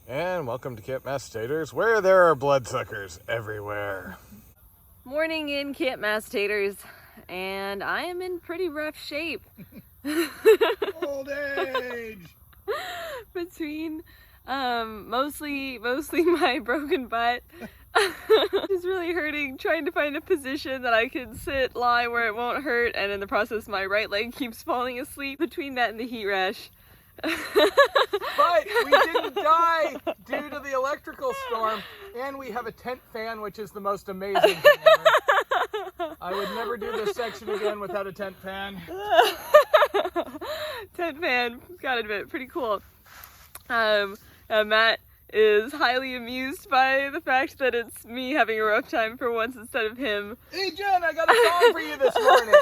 And welcome to Camp Massatators, where there are bloodsuckers everywhere. Morning in Camp Massatators, and I am in pretty rough shape. Old age! Between mostly my broken butt. It's really hurting trying to find a position that I can sit, lie where it won't hurt, and in the process my right leg keeps falling asleep between that and the heat rash. But we didn't die due to the electrical storm, and we have a tent fan, which is the most amazing thing ever. I would never do this section again without a tent fan. Tent fan, gotta admit, pretty cool. Matt is highly amused by the fact that it's me having a rough time for once instead of him. Hey Jen, I got a song for you this morning.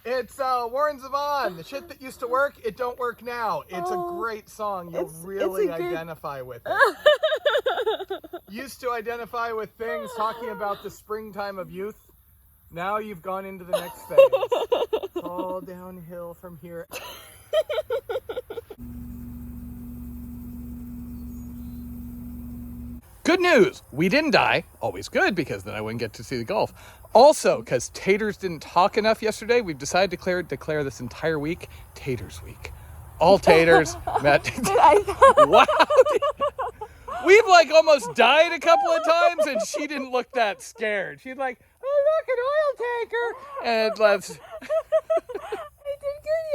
It's Warren Zevon, The Shit That Used to Work, It Don't Work Now. It's a great song. You'll really identify with it. Used to identify with things talking about the springtime of youth. Now you've gone into the next phase. It's all downhill from here. Good news, we didn't die. Always good, because then I wouldn't get to see the Gulf. Also, because Taters didn't talk enough yesterday, we've decided to declare this entire week Taters Week. All Taters. Matt. Wow. We've like almost died a couple of times, and she didn't look that scared. She's like, oh, look, an oil tanker. And let's... I did good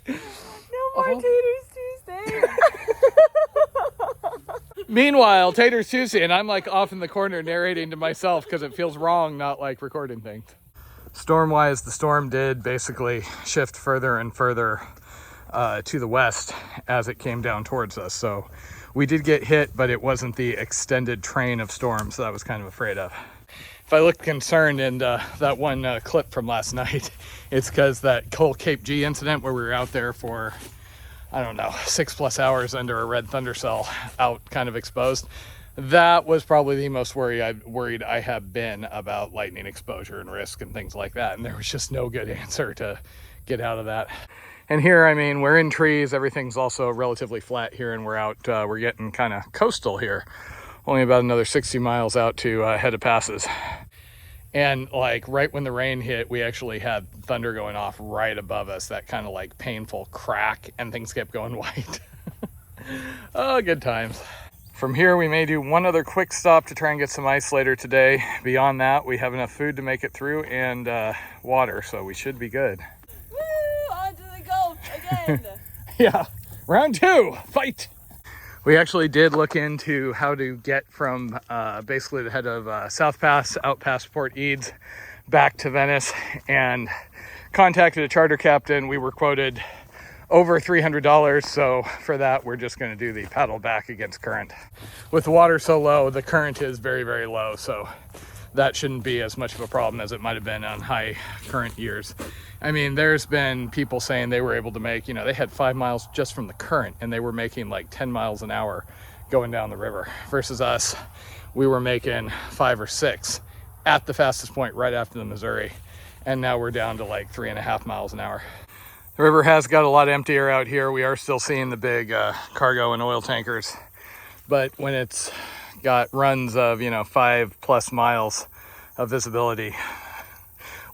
yesterday. No more Taters Tuesday. Meanwhile, Taters Tuesday, and I'm like off in the corner narrating to myself because it feels wrong not like recording things. Storm-wise, the storm did basically shift further and further to the west as it came down towards us. So we did get hit, but it wasn't the extended train of storms that I was kind of afraid of. If I look concerned in that one clip from last night, it's because that whole Cape G incident where we were out there for, I don't know, 6+ hours under a red thunder cell out kind of exposed. That was probably the most worried I have been about lightning exposure and risk and things like that. And there was just no good answer to get out of that. And here, I mean, we're in trees. Everything's also relatively flat here, and we're out, we're getting kind of coastal here. Only about another 60 miles out to head of passes. And like right when the rain hit, we actually had thunder going off right above us, that kind of like painful crack, and things kept going white. Oh, good times. From here, we may do one other quick stop to try and get some ice later today. Beyond that, we have enough food to make it through and water, so we should be good. Woo! On to the Gulf again. Yeah, round 2, fight! We actually did look into how to get from basically the head of South Pass out past Port Eads back to Venice, and contacted a charter captain. We were quoted over $300, so for that we're just going to do the paddle back against current. With the water so low, the current is very, very low, so that shouldn't be as much of a problem as it might have been on high current years. I mean, there's been people saying they were able to make, they had 5 miles just from the current, and they were making like 10 miles an hour going down the river, versus us, we were making 5 or 6 at the fastest point right after the Missouri, and now we're down to like 3.5 miles an hour. The river has got a lot emptier out here. We are still seeing the big cargo and oil tankers, but when it's got runs of 5+ miles of visibility,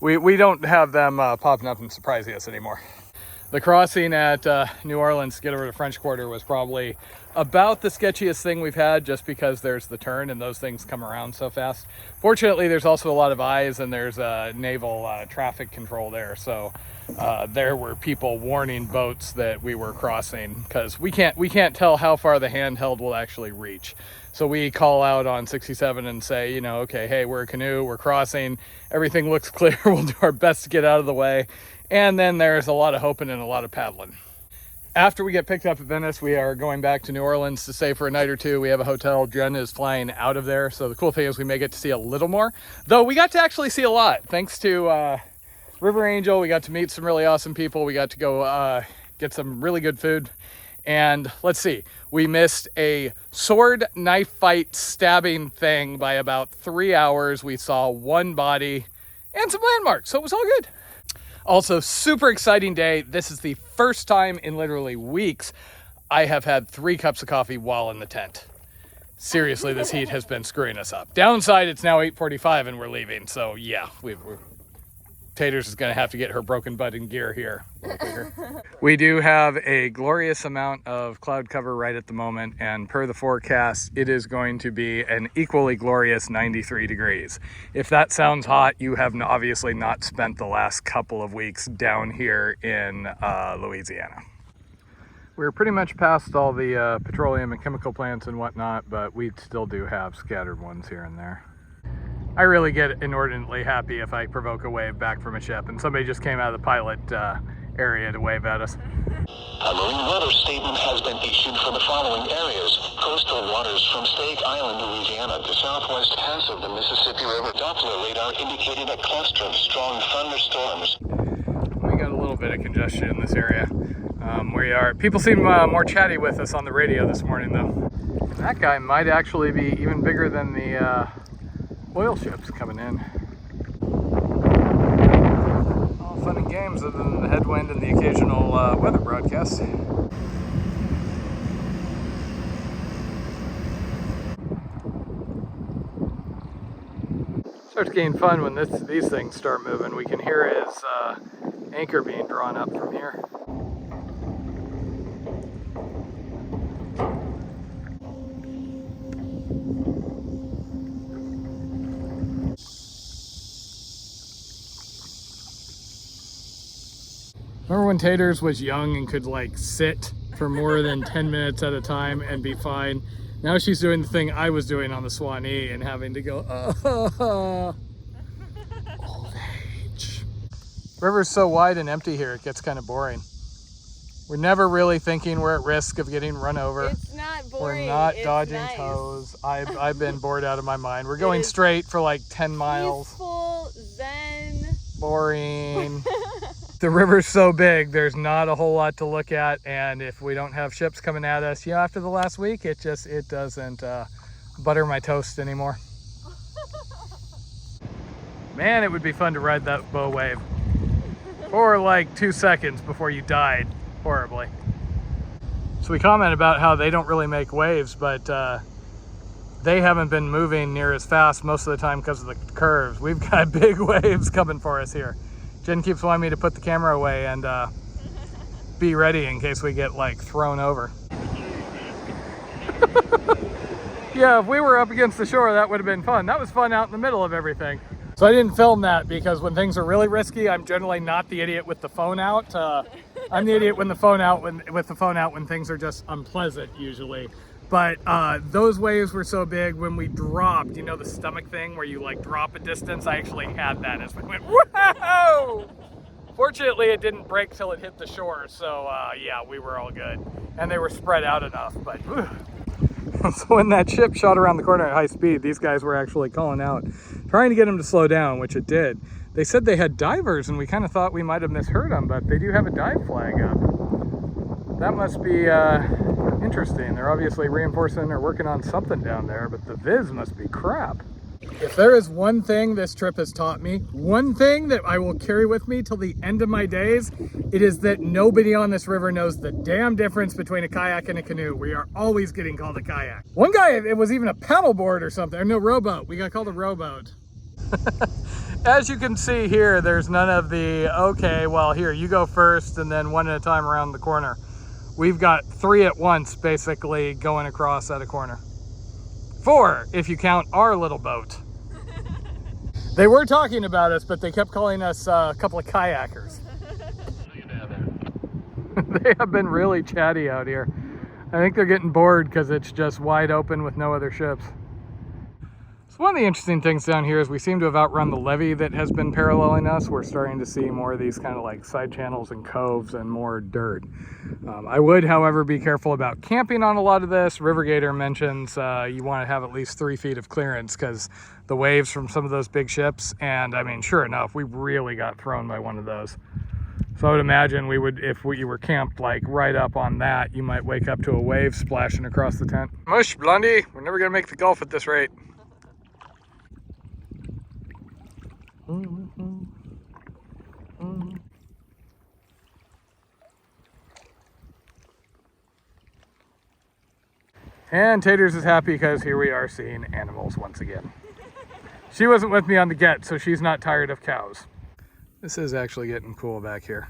we don't have them popping up and surprising us anymore. The crossing at New Orleans to get over to French Quarter was probably about the sketchiest thing we've had, just because there's the turn and those things come around so fast. Fortunately, there's also a lot of eyes, and there's naval traffic control there, so there were people warning boats that we were crossing, because we can't tell how far the handheld will actually reach. So we call out on 67 and say, okay, hey, we're a canoe, we're crossing, everything looks clear, we'll do our best to get out of the way. And then there's a lot of hoping and a lot of paddling. After we get picked up at Venice, we are going back to New Orleans to stay for a night or two. We have a hotel. Jen is flying out of there, so the cool thing is we may get to see a little more. Though we got to actually see a lot. Thanks to River Angel, we got to meet some really awesome people. We got to go get some really good food. And let's see, we missed a sword knife fight stabbing thing by about 3 hours. We saw one body and some landmarks, so it was all good. Also, super exciting day. This is the first time in literally weeks I have had 3 cups of coffee while in the tent. Seriously, this heat has been screwing us up. Downside, it's now 8:45 and we're leaving. So yeah, Taters is gonna have to get her broken butt in gear here. We do have a glorious amount of cloud cover right at the moment, and per the forecast, it is going to be an equally glorious 93 degrees. If that sounds hot, you have obviously not spent the last couple of weeks down here in Louisiana. We're pretty much past all the petroleum and chemical plants and whatnot, but we still do have scattered ones here and there. I really get inordinately happy if I provoke a wave back from a ship and somebody just came out of the pilot area to wave at us. A marine weather statement has been issued for the following areas. Coastal waters from Stake Island, Louisiana, to southwest pass of the Mississippi River. Doppler radar indicated a cluster of strong thunderstorms. We got a little bit of congestion in this area. People seem more chatty with us on the radio this morning, though. That guy might actually be even bigger than the oil ships coming in. All fun and games other than the headwind and the occasional weather broadcast. Starts getting fun when these things start moving. We can hear his anchor being drawn up from here. Remember when Taters was young and could like sit for more than 10 minutes at a time and be fine? Now she's doing the thing I was doing on the Swanee and having to go, old age. River's so wide and empty here, it gets kind of boring. We're never really thinking we're at risk of getting run over. It's not boring. We're not it's dodging nice. toes. I've been bored out of my mind. We're going straight for like 10 miles. Peaceful, zen. Boring. The river's so big, there's not a whole lot to look at, and if we don't have ships coming at us, after the last week, it doesn't butter my toast anymore. Man, it would be fun to ride that bow wave for like 2 seconds before you died horribly. So we comment about how they don't really make waves, but they haven't been moving near as fast most of the time because of the curves. We've got big waves coming for us here. Jen keeps wanting me to put the camera away and be ready in case we get like thrown over. Yeah, if we were up against the shore, that would have been fun. That was fun out in the middle of everything. So I didn't film that because when things are really risky, I'm generally not the idiot with the phone out. I'm the idiot with the phone out when things are just unpleasant usually. But those waves were so big when we dropped, you know, the stomach thing where you like drop a distance. I actually had that as we went, whoa! Fortunately, it didn't break till it hit the shore. So yeah, we were all good. And they were spread out enough, but whew. So when that ship shot around the corner at high speed, these guys were actually calling out, trying to get him to slow down, which it did. They said they had divers and we kind of thought we might have misheard them, but they do have a dive flag up. That must be interesting. They're obviously reinforcing or working on something down there, but the viz must be crap. If there is one thing this trip has taught me, one thing that I will carry with me till the end of my days, it is that nobody on this river knows the damn difference between a kayak and a canoe. We are always getting called a kayak. One guy, it was even a paddleboard or something, or no, rowboat. We got called a rowboat. As you can see here, there's none of the, okay, well here, you go first and then one at a time around the corner. We've got 3 at once basically going across at a corner. 4 if you count our little boat. They were talking about us, but they kept calling us a couple of kayakers. They have been really chatty out here. I think they're getting bored because it's just wide open with no other ships. So one of the interesting things down here is we seem to have outrun the levee that has been paralleling us. We're starting to see more of these kind of like side channels and coves and more dirt. I would, however, be careful about camping on a lot of this. Rivergator mentions you want to have at least 3 feet of clearance because the waves from some of those big ships, and I mean, sure enough, we really got thrown by one of those. So I would imagine we would, if you were camped like right up on that, you might wake up to a wave splashing across the tent. Mush, Blondie, we're never gonna make the Gulf at this rate. And Taters is happy because here we are seeing animals once again. She wasn't with me on the get, so she's not tired of cows. This is actually getting cool back here.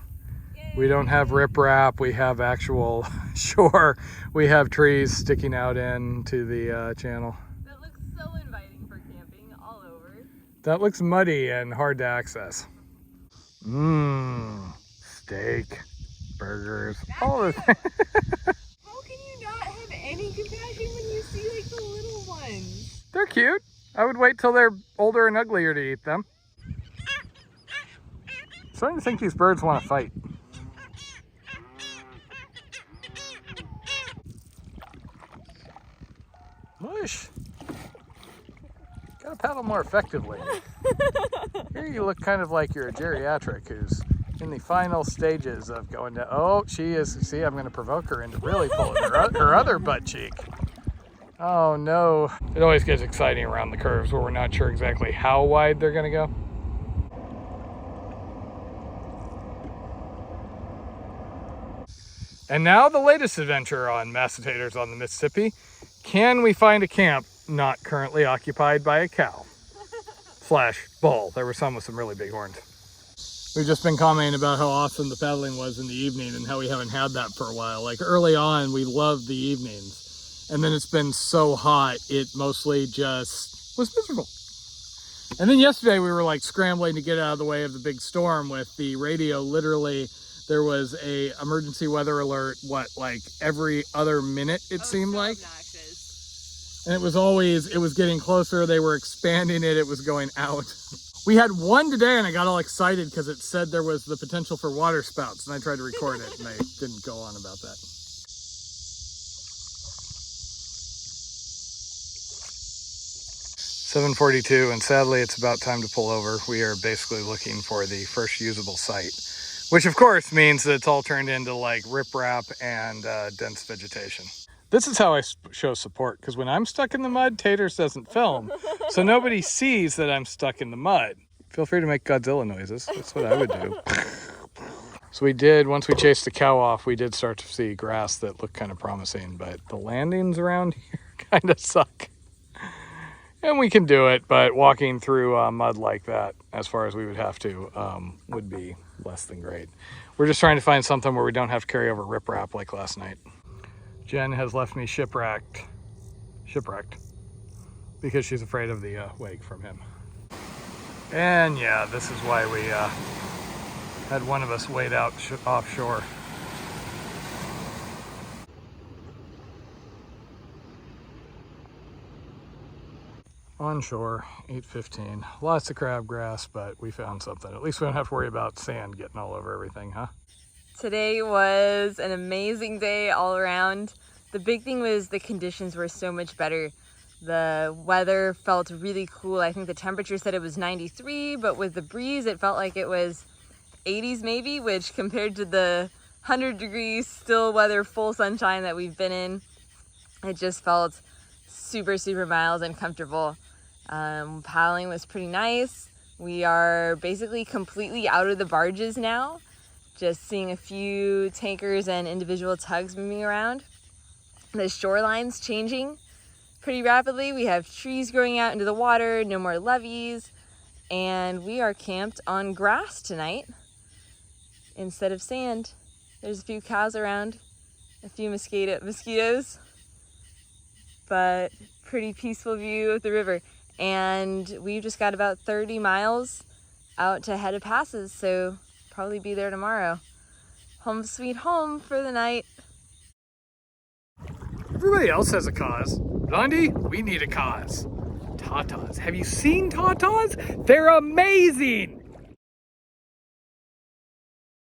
Yay. We don't have riprap, we have actual shore. We have trees sticking out into the channel. That looks so inviting for camping all over. That looks muddy and hard to access. Mmm, steak, burgers, all the things. How can you not have any compassion when you see like the little ones? They're cute. I would wait till they're older and uglier to eat them. I'm starting to think these birds want to fight. Mush. Gotta paddle more effectively. Here you look kind of like you're a geriatric who's in the final stages of going to, oh, she is, see, I'm gonna provoke her into really pulling her other butt cheek. Oh no. It always gets exciting around the curves where we're not sure exactly how wide they're gonna go. And now the latest adventure on Massatators on the Mississippi. Can we find a camp not currently occupied by a cow? / bull. There were some with some really big horns. We've just been commenting about how awesome the paddling was in the evening and how we haven't had that for a while. Like early on, we loved the evenings. And then it's been so hot, it mostly just was miserable. And then yesterday we were like scrambling to get out of the way of the big storm with the radio. Literally, there was a emergency weather alert, like every other minute it seemed like. Obnoxious. And it was always, it was getting closer. They were expanding it. It was going out. We had one today and I got all excited because it said there was the potential for water spouts. And I tried to record it and I didn't go on about that. .42, and sadly it's about time to pull over. We are basically looking for the first usable site, which of course means that it's all turned into like riprap and dense vegetation. This is how I show support, because when I'm stuck in the mud, Taters doesn't film, so nobody sees that I'm stuck in the mud. Feel free to make Godzilla noises. That's what I would do. So we did, once we chased the cow off, we did start to see grass that looked kind of promising, but the landings around here kind of suck. And we can do it, but walking through mud like that, as far as we would have to, would be less than great. We're just trying to find something where we don't have to carry over riprap like last night. Jen has left me shipwrecked, because she's afraid of the wake from him. And yeah, this is why we had one of us wait out offshore. Onshore, 8:15. Lots of crabgrass, but we found something. At least we don't have to worry about sand getting all over everything, huh? Today was an amazing day all around. The big thing was the conditions were so much better. The weather felt really cool. I think the temperature said it was 93, but with the breeze, it felt like it was 80s maybe, which compared to the 100 degrees still weather, full sunshine that we've been in, it just felt super, super mild and comfortable. Paddling was pretty nice. We are basically completely out of the barges now, just seeing a few tankers and individual tugs moving around. The shoreline's changing pretty rapidly. We have trees growing out into the water, no more levees, and we are camped on grass tonight instead of sand. There's a few cows around, a few mosquitoes, but pretty peaceful view of the river. And we've just got about 30 miles out to head of passes, so probably be there tomorrow. Home sweet home for the night. Everybody else has a cause. Blondie, we need a cause. Tatas. Have you seen tatas? They're amazing.